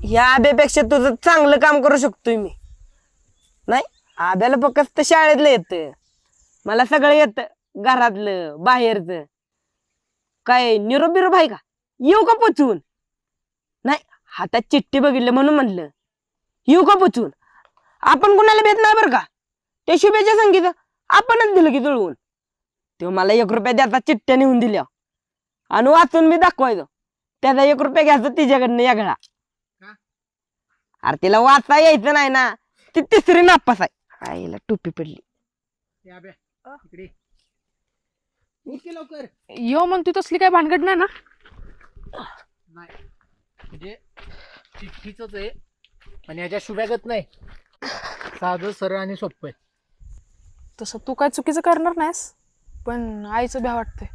ह्या आब्यापेक्षा तुझं चांगलं काम करू शकतोय मी. नाही, आब्याला फक्त शाळेतलं येतं, मला सगळं येतं घरातलं बाहेरचं. काय निरोप बिरोप आहे का? येऊ का पोचून? नाही, हातात चिठ्ठी बघितलं म्हणून म्हणलं येऊ का पोचून. आपण कुणाला भेट नाही बरं का. ते शुभेच्या संगीत आपणच दिलं की जुळवून. तो मला 1 रुपया द्यायचा चिठ्ठ्या नेऊन दिल्या आणि वाचून मी दाखवायचो. त्याचा 1 रुपया घ्यायचा तिच्याकडनं यागळा. अरे तिला वाचता यायचं नाही ना, ती तिसरी नापास आहे. आईला टोपी पडली. लवकर यो म्हणतो तसली काय भानगड नाही ना. नाही म्हणजे चिठ्ठीच आहे पण याच्या शुभ्यागत नाही, साधं सरळ आणि सोपं आहे. तसं तू काय चुकीचं करणार नाहीस, पण आईचं भ्या वाटतंय.